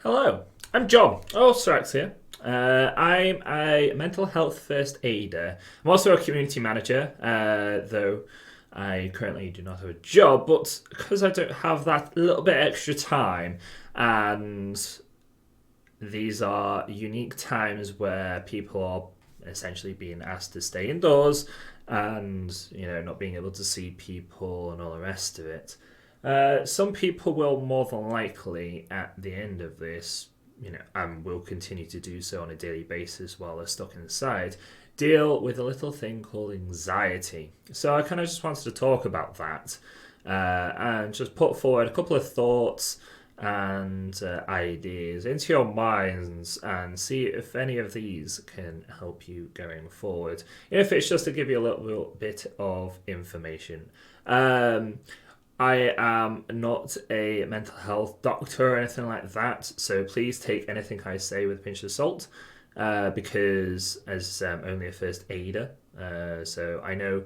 Hello, I'm John. Strax here. I'm a mental health first aider. I'm also a community manager, though I currently do not have a job, but because I don't have that little bit extra time, and these are unique times where people are essentially being asked to stay indoors and, not being able to see people and all the rest of it. Some people will more than likely, at the end of this, and will continue to do so on a daily basis while they're stuck inside, deal with a little thing called anxiety. So I kind of just wanted to talk about that and just put forward a couple of thoughts and ideas into your minds and see if any of these can help you going forward. If it's just to give you a little bit of information. I am not a mental health doctor or anything like that, so please take anything I say with a pinch of salt, because as only a first aider, so I know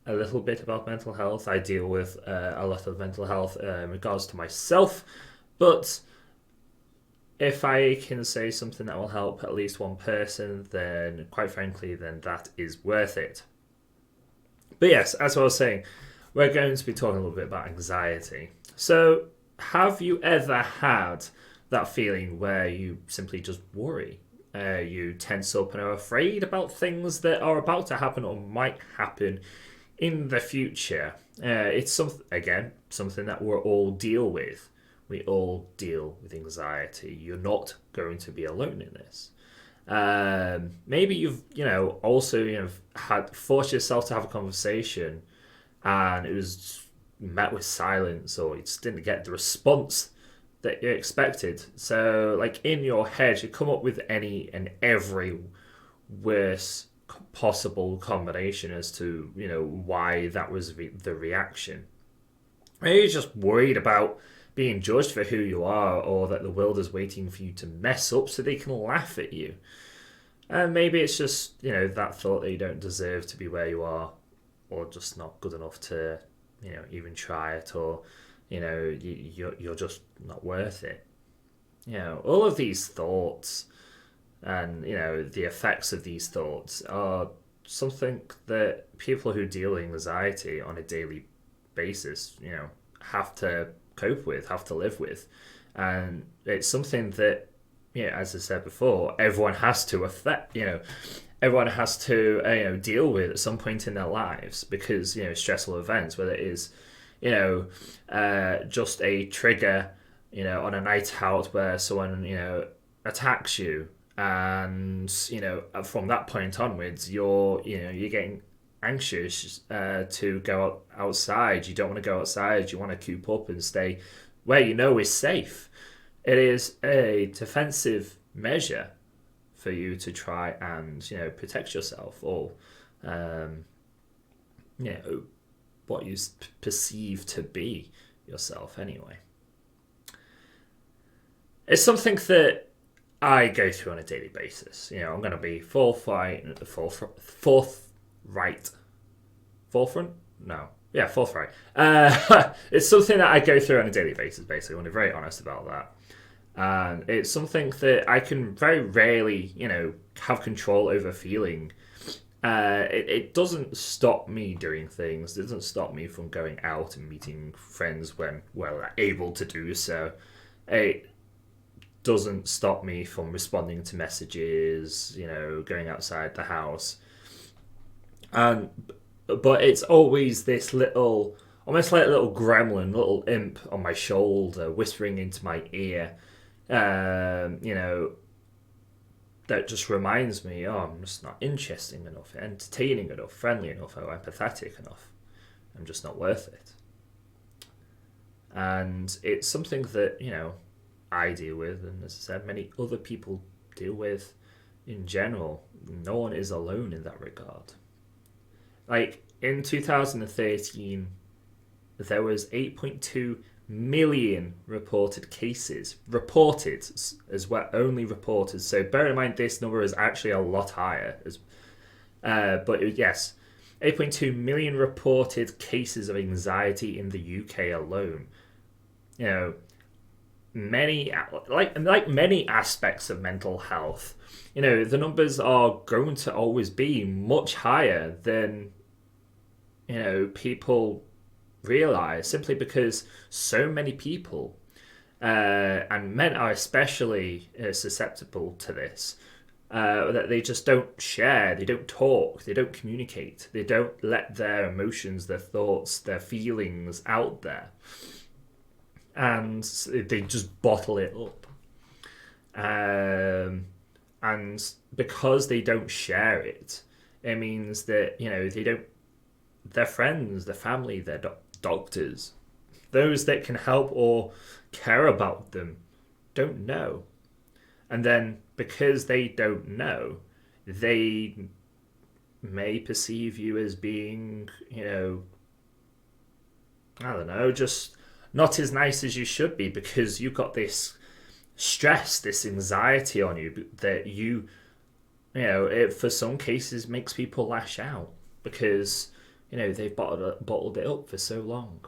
a little bit about mental health. I deal with a lot of mental health in regards to myself, but if I can say something that will help at least one person, then quite frankly, then that is worth it. But yes, as I was saying, we're going to be talking a little bit about anxiety. So, have you ever had that feeling where you simply just worry? You tense up and are afraid about things that are about to happen or might happen in the future. It's something that we all deal with. We all deal with anxiety. You're not going to be alone in this. Maybe you've also had forced yourself to have a conversation and it was met with silence, or you just didn't get the response that you expected. So, like, in your head, you come up with any and every worst possible combination as to why that was the reaction. Maybe you're just worried about being judged for who you are, or that the world is waiting for you to mess up so they can laugh at you. And maybe it's just that thought that you don't deserve to be where you are, or just not good enough to even try it, or you're just not worth it. All of these thoughts and the effects of these thoughts are something that people who deal with anxiety on a daily basis have to cope with, have to live with. And it's something that, as I said before, everyone has to everyone has to deal with at some point in their lives, because stressful events, whether it is just a trigger on a night out where someone attacks you, and from that point onwards you're getting anxious to go outside. You don't want to go outside. You want to coop up and stay where is safe. It is a defensive measure for you to try and protect yourself, or what you perceive to be yourself anyway. It's something that I go through on a daily basis. I'm going to be forthright. It's something that I go through on a daily basis, basically. I want to be very honest about that. And it's something that I can very rarely, have control over feeling. It doesn't stop me doing things. It doesn't stop me from going out and meeting friends when we're able to do so. It doesn't stop me from responding to messages, going outside the house. But it's always this little, almost like a little gremlin, little imp on my shoulder, whispering into my ear, that just reminds me, I'm just not interesting enough, entertaining enough, friendly enough, or empathetic enough. I'm just not worth it. And it's something that, I deal with, and as I said, many other people deal with in general. No one is alone in that regard. Like, in 2013, there was 8.2 million reported cases. Reported, as well, only reported. So bear in mind, this number is actually a lot higher. Yes, 8.2 million reported cases of anxiety in the UK alone. many aspects of mental health, the numbers are going to always be much higher than people realize, simply because so many people, and men are especially susceptible to this, that they just don't share, they don't talk, they don't communicate, they don't let their emotions, their thoughts, their feelings out there, and they just bottle it up. And because they don't share it, it means that they don't. Their friends, their family, their doctors, those that can help or care about them, don't know. And then because they don't know, they may perceive you as being, I don't know, just not as nice as you should be, because you've got this stress, this anxiety on you that it for some cases makes people lash out because they've bottled it up for so long.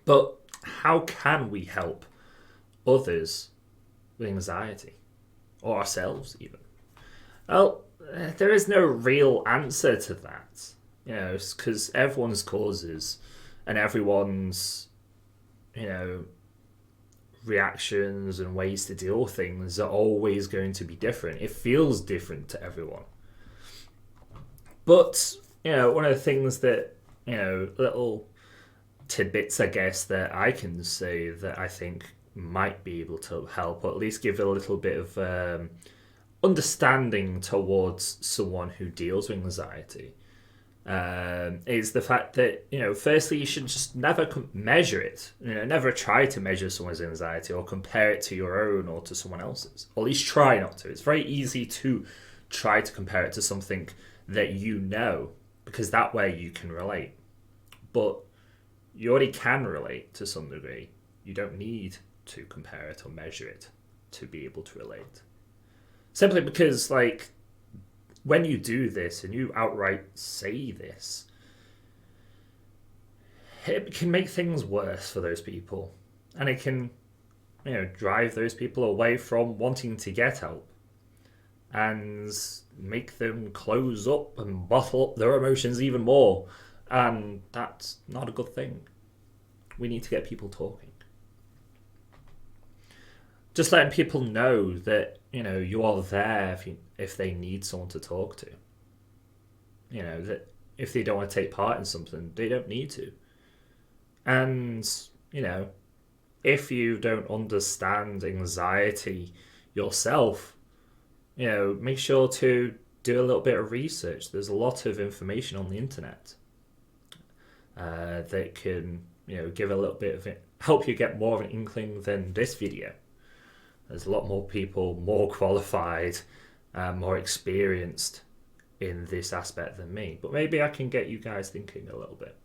But how can we help others with anxiety, or ourselves even? Well, there is no real answer to that, because everyone's causes and everyone's reactions and ways to deal with things are always going to be different. It feels different to everyone. But, one of the things that, little tidbits, I guess, that I can say that I think might be able to help, or at least give a little bit of understanding towards someone who deals with anxiety, is the fact that, firstly, you should just never measure it. Never try to measure someone's anxiety or compare it to your own or to someone else's. Or at least try not to. It's very easy to try to compare it to something that because that way you can relate. But you already can relate to some degree. You don't need to compare it or measure it to be able to relate. Simply because, when you do this and you outright say this, it can make things worse for those people. And it can, drive those people away from wanting to get help, and make them close up and bottle up their emotions even more. And that's not a good thing. We need to get people talking. Just letting people know that, you are there if they need someone to talk to. That if they don't want to take part in something, they don't need to. And, if you don't understand anxiety yourself, make sure to do a little bit of research. There's a lot of information on the internet that can, give a little bit of it, help you get more of an inkling than this video. There's a lot more people, more qualified, more experienced in this aspect than me. But maybe I can get you guys thinking a little bit.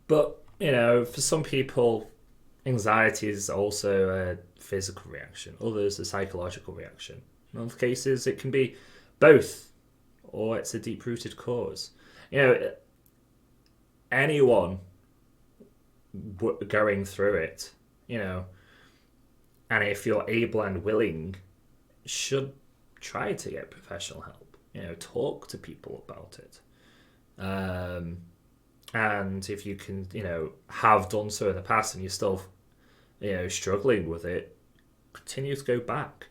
But, for some people, anxiety is also a physical reaction. Others, a psychological reaction. In other cases, it can be both, or it's a deep-rooted cause. Anyone going through it, and if you're able and willing, should try to get professional help. Talk to people about it. And if you can, have done so in the past and you're still, struggling with it, continue to go back.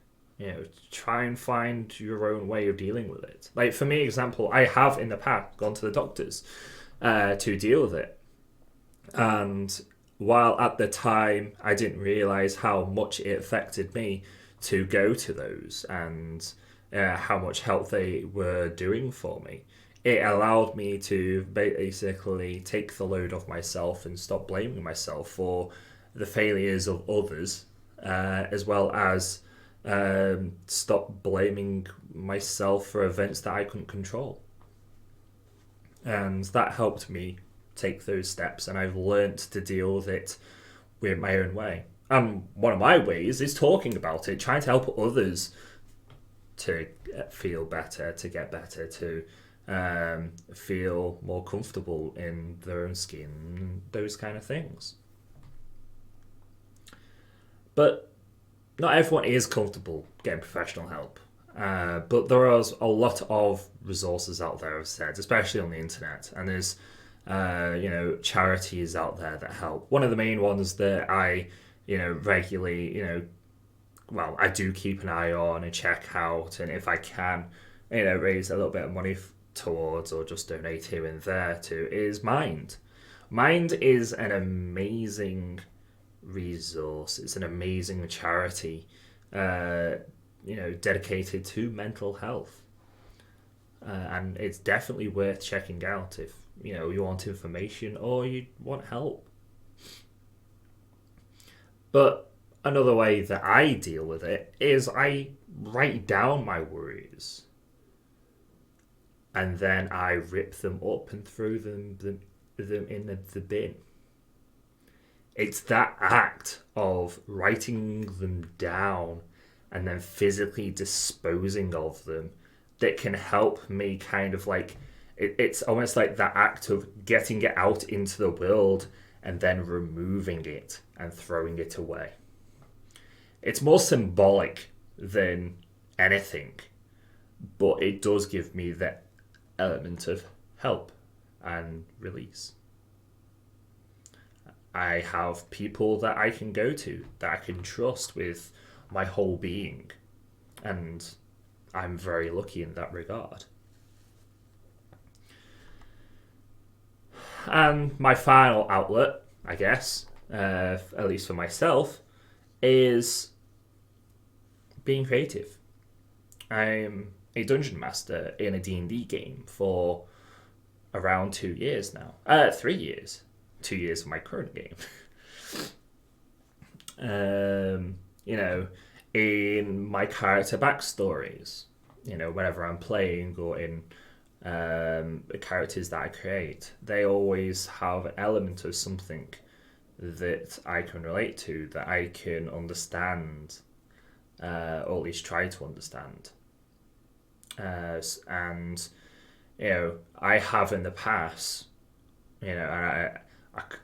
Try and find your own way of dealing with it. Like, for me, example, I have in the past gone to the doctors to deal with it. And while at the time I didn't realise how much it affected me to go to those, and how much help they were doing for me, it allowed me to basically take the load off myself and stop blaming myself for the failures of others, as well as stop blaming myself for events that I couldn't control. And that helped me take those steps, and I've learnt to deal with it with my own way. And one of my ways is talking about it, trying to help others to feel better, to get better, to feel more comfortable in their own skin, those kind of things. But not everyone is comfortable getting professional help. But there are a lot of resources out there, I've said, especially on the internet, and there's charities out there that help. One of the main ones that I regularly I do keep an eye on and check out, and if I can raise a little bit of money towards or just donate here and there to, is Mind. Mind is an amazing resource. It's an amazing charity, dedicated to mental health, and it's definitely worth checking out if you want information or you want help. But another way that I deal with it is I write down my worries, and then I rip them up and throw them in the bin. It's that act of writing them down and then physically disposing of them that can help me kind of like, it's almost like that act of getting it out into the world and then removing it and throwing it away. It's more symbolic than anything, but it does give me that element of help and release. I have people that I can go to, that I can trust with my whole being, and I'm very lucky in that regard. And my final outlet, I guess, at least for myself, is being creative. I'm a dungeon master in a D&D game for around 2 years now. 3 years. 2 years of my current game. In my character backstories, whenever I'm playing or in the characters that I create, they always have an element of something that I can relate to, that I can understand, or at least try to understand. And I have in the past, I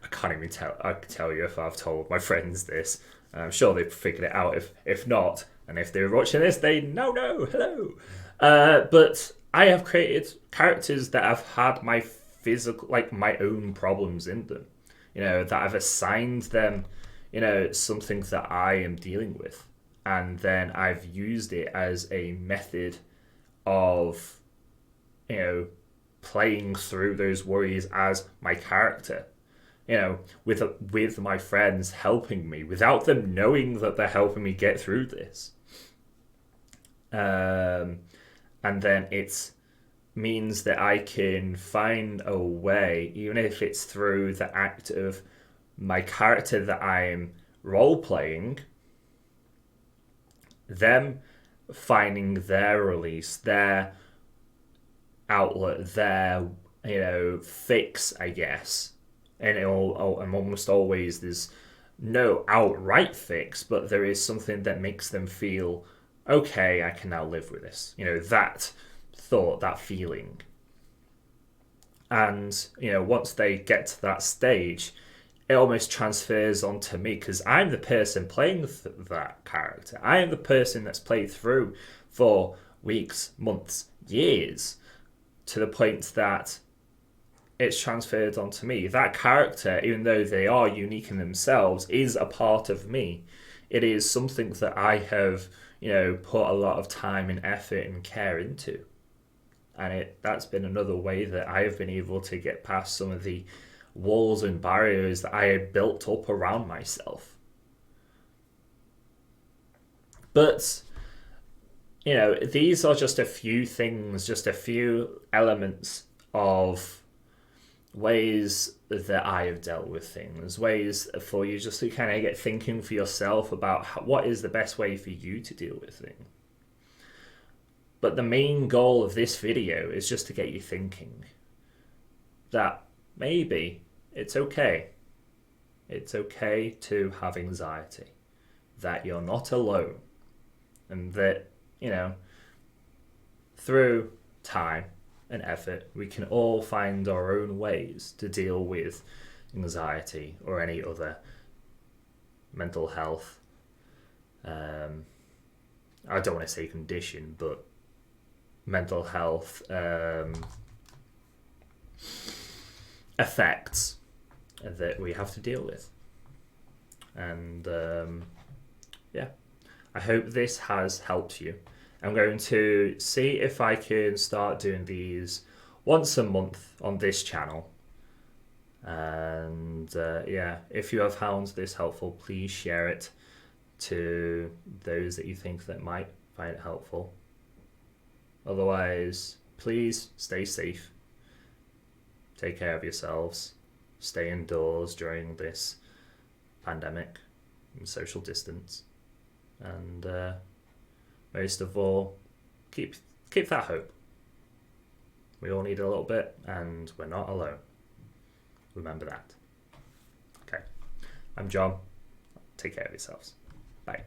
can't even tell you if I've told my friends this. I'm sure they've figured it out. If not, and if they're watching this, they no, hello. But I have created characters that have had my physical, like my own problems in them. That I've assigned them, something that I am dealing with, and then I've used it as a method of, playing through those worries as my character. With my friends helping me without them knowing that they're helping me get through this. And then it means that I can find a way, even if it's through the act of my character that I'm role playing, them finding their release, their outlet, their fix, I guess. And and almost always there's no outright fix, but there is something that makes them feel, okay, I can now live with this. That thought, that feeling. And, once they get to that stage, it almost transfers onto me, because I'm the person playing that character. I am the person that's played through for weeks, months, years, to the point that it's transferred onto me. That character, even though they are unique in themselves, is a part of me. It is something that I have, put a lot of time and effort and care into. And that's been another way that I have been able to get past some of the walls and barriers that I had built up around myself. But, these are just a few things, just a few elements of ways that I have dealt with things, ways for you just to kind of get thinking for yourself about what is the best way for you to deal with things. But the main goal of this video is just to get you thinking that maybe it's okay. It's okay to have anxiety, that you're not alone, and that, through time, and effort, we can all find our own ways to deal with anxiety or any other mental health. I don't want to say condition, but mental health effects that we have to deal with. And yeah, I hope this has helped you. I'm going to see if I can start doing these once a month on this channel. And yeah, if you have found this helpful, please share it to those that you think that might find it helpful. Otherwise, please stay safe. Take care of yourselves. Stay indoors during this pandemic and social distance. And most of all, keep that hope. We all need a little bit, and we're not alone. Remember that. Okay. I'm John. Take care of yourselves. Bye.